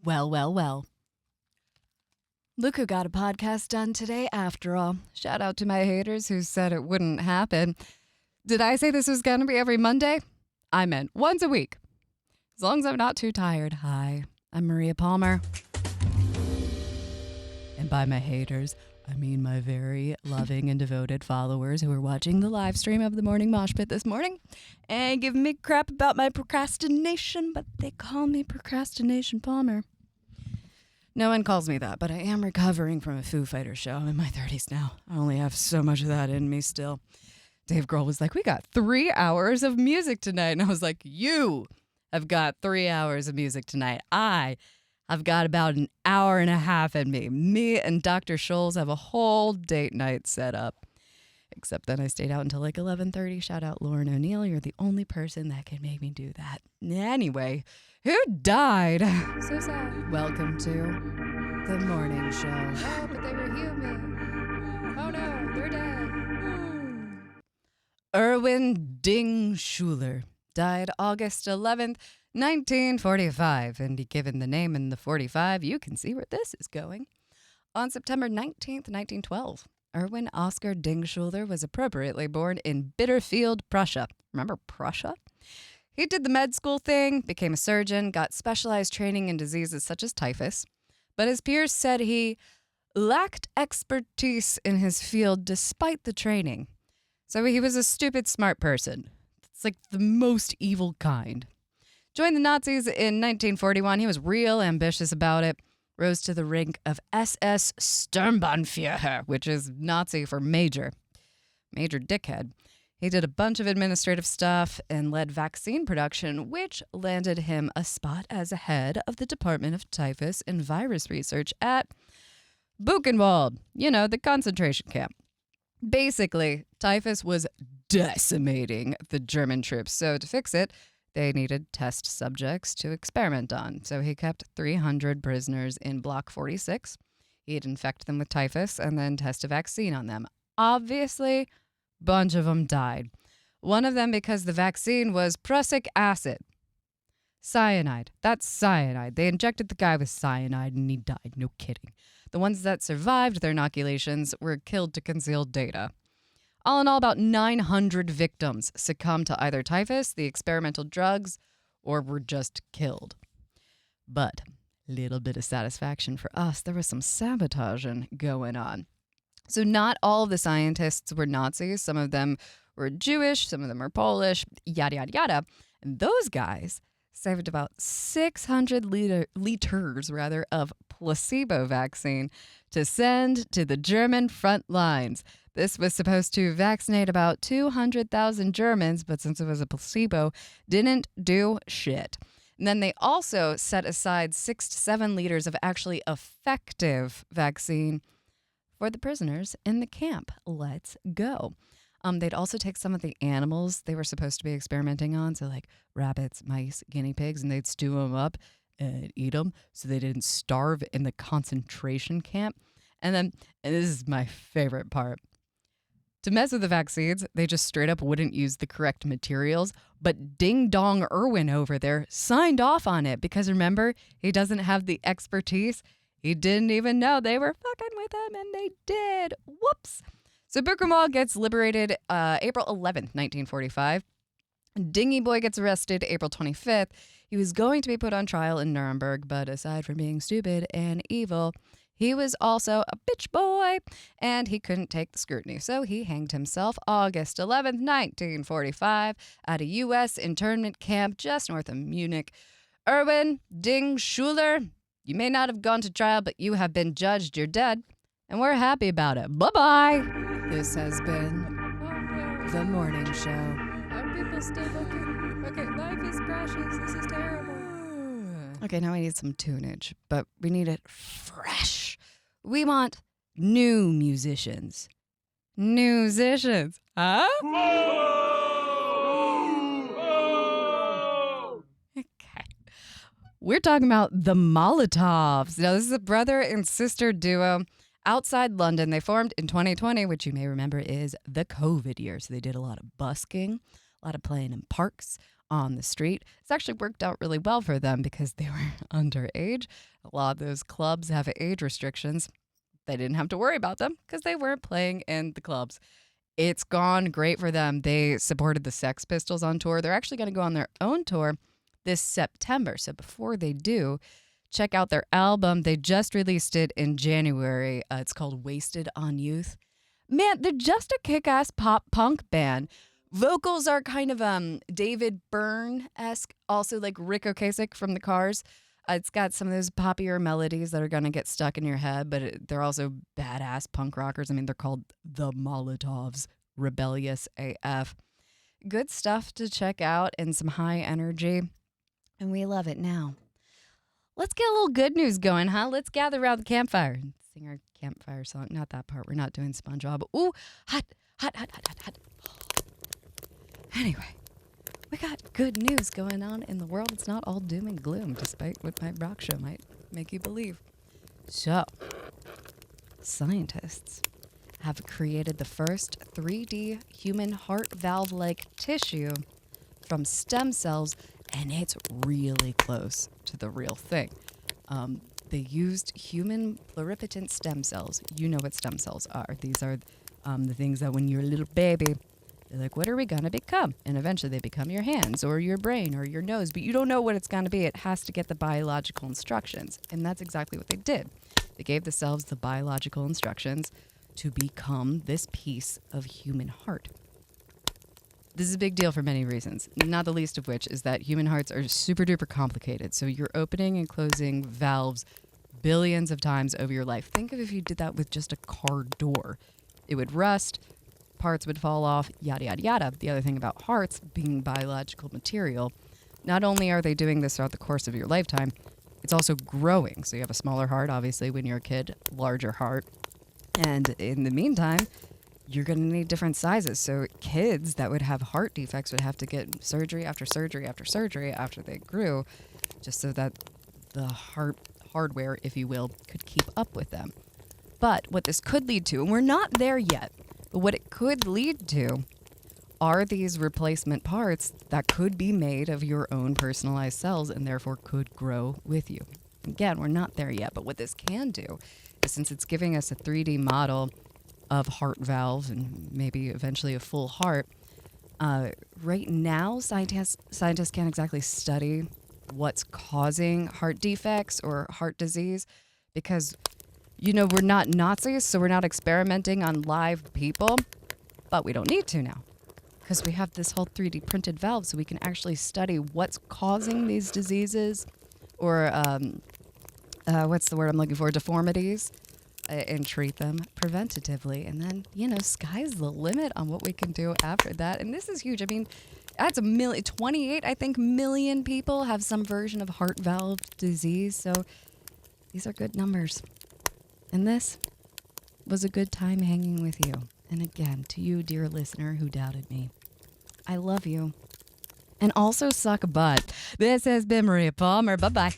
Well, well, well. Look who got a podcast done today after all. Shout out to my haters who said it wouldn't happen. Did I say this was going to be every Monday? I meant once a week. As long as I'm not too tired. Hi, I'm Maria Palmer. And by my haters, I mean my very loving and devoted followers who are watching the live stream of the Morning Mosh Pit this morning and giving me crap about my procrastination, but they call me Procrastination Palmer. No one calls me that, but I am recovering from a Foo Fighters show. I'm in my 30s now. I only have so much of that in me still. Dave Grohl was like, we got 3 hours of music tonight. And I was like, you have got 3 hours of music tonight. I've got about an hour and a half in me. Me and Dr. Scholes have a whole date night set up. Except then I stayed out until like 11:30. Shout out Lauren O'Neill. You're the only person that can make me do that. Anyway, who died? So sad. Welcome to the morning show. Oh, but they were human. Oh no, they're dead. Erwin Ding-Schuler died August 11th, 1945. And given the name and the 45, you can see where this is going. On September 19th, 1912. Erwin Oscar Ding-Schuler was appropriately born in Bitterfeld, Prussia. Remember Prussia? He did the med school thing, became a surgeon, got specialized training in diseases such as typhus, but his peers said he lacked expertise in his field despite the training. So he was a stupid smart person. It's like the most evil kind. Joined the Nazis in 1941. He was real ambitious about it. Rose to the rank of SS Sturmbannführer, which is Nazi for major. Major dickhead. He did a bunch of administrative stuff and led vaccine production, which landed him a spot as a head of the Department of Typhus and Virus Research at Buchenwald, the concentration camp. Basically, typhus was decimating the German troops, so to fix it, they needed test subjects to experiment on. So he kept 300 prisoners in Block 46. He'd infect them with typhus and then test a vaccine on them. Obviously, a bunch of them died. One of them because the vaccine was prussic acid. Cyanide. That's cyanide. They injected the guy with cyanide and he died. No kidding. The ones that survived their inoculations were killed to conceal data. All in all, about 900 victims succumbed to either typhus, the experimental drugs, or were just killed. But little bit of satisfaction for us, there was some sabotaging going on. So not all of the scientists were Nazis. Some of them were Jewish, some of them were Polish, yada, yada, yada. And those guys saved about 600 liters of placebo vaccine to send to the German front lines. This was supposed to vaccinate about 200,000 Germans, but since it was a placebo, didn't do shit. And then they also set aside 6 to 7 liters of actually effective vaccine for the prisoners in the camp. Let's go. They'd also take some of the animals they were supposed to be experimenting on, so like rabbits, mice, guinea pigs, and they'd stew them up and eat them so they didn't starve in the concentration camp. And this is my favorite part. To mess with the vaccines, they just straight up wouldn't use the correct materials, but Ding Dong Erwin over there signed off on it because remember, he doesn't have the expertise. He didn't even know they were fucking with him, and they did. Whoops. So Buchenwald gets liberated April 11th, 1945. Dingy Boy gets arrested April 25th. He was going to be put on trial in Nuremberg, but aside from being stupid and evil, he was also a bitch boy, and he couldn't take the scrutiny. So he hanged himself August 11th, 1945, at a U.S. internment camp just north of Munich. Erwin Ding-Schuler, you may not have gone to trial, but you have been judged. You're dead, and we're happy about it. Bye-bye. This has been The Morning Show. Are people still looking? Okay, life is precious. This is terrible. Okay, now we need some tunage, but we need it fresh. We want new musicians. Musicians, huh? Okay. We're talking about the Molotovs. Now, this is a brother and sister duo outside London. They formed in 2020, which you may remember is the COVID year. So they did a lot of busking, a lot of playing in parks, on the street. It's actually worked out really well for them because they were underage. A lot of those clubs have age restrictions. They didn't have to worry about them because they weren't playing in the clubs. It's gone great for them. They supported the Sex Pistols on tour. They're actually going to go on their own tour this September. So before they do, check out their album. They just released it in January. It's called Wasted on Youth. Man, they're just a kick-ass pop punk band. Vocals are kind of David Byrne-esque, also like Rick Ocasek from the Cars. It's got some of those poppier melodies that are going to get stuck in your head, but they're also badass punk rockers. I mean, they're called the Molotovs, rebellious AF. Good stuff to check out and some high energy, and we love it now. Let's get a little good news going, huh? Let's gather around the campfire and sing our campfire song. Not that part. We're not doing SpongeBob. Ooh, hot, hot, hot, hot, hot, hot. Anyway, we got good news going on in the world. It's not all doom and gloom, despite what my rock show might make you believe. So, scientists have created the first 3D human heart valve-like tissue from stem cells, and it's really close to the real thing. They used human pluripotent stem cells. You know what stem cells are. These are the things that when you're a little baby, they're like, what are we going to become? And eventually they become your hands or your brain or your nose, but you don't know what it's going to be. It has to get the biological instructions. And that's exactly what they did. They gave the cells the biological instructions to become this piece of human heart. This is a big deal for many reasons, not the least of which is that human hearts are super duper complicated. So you're opening and closing valves billions of times over your life. Think of if you did that with just a car door. It would rust, parts would fall off, yada, yada, yada. The other thing about hearts being biological material, not only are they doing this throughout the course of your lifetime, it's also growing. So you have a smaller heart, obviously, when you're a kid, larger heart. And in the meantime, you're going to need different sizes. So kids that would have heart defects would have to get surgery after surgery after surgery after they grew, just so that the heart hardware, if you will, could keep up with them. But what this could lead to, and we're not there yet, but what it could lead to are these replacement parts that could be made of your own personalized cells and therefore could grow with you. Again, we're not there yet, but what this can do is, since it's giving us a 3D model of heart valves and maybe eventually a full heart, right now scientists can't exactly study what's causing heart defects or heart disease because, you know, we're not Nazis, so we're not experimenting on live people, but we don't need to now because we have this whole 3D printed valve, so we can actually study what's causing these diseases or what's the word I'm looking for, deformities, and treat them preventatively. And then, you know, sky's the limit on what we can do after that. And this is huge. I mean, that's 28, I think, million people have some version of heart valve disease. So these are good numbers. And this was a good time hanging with you. And again, to you, dear listener who doubted me, I love you. And also suck butt. This has been Maria Palmer. Bye-bye.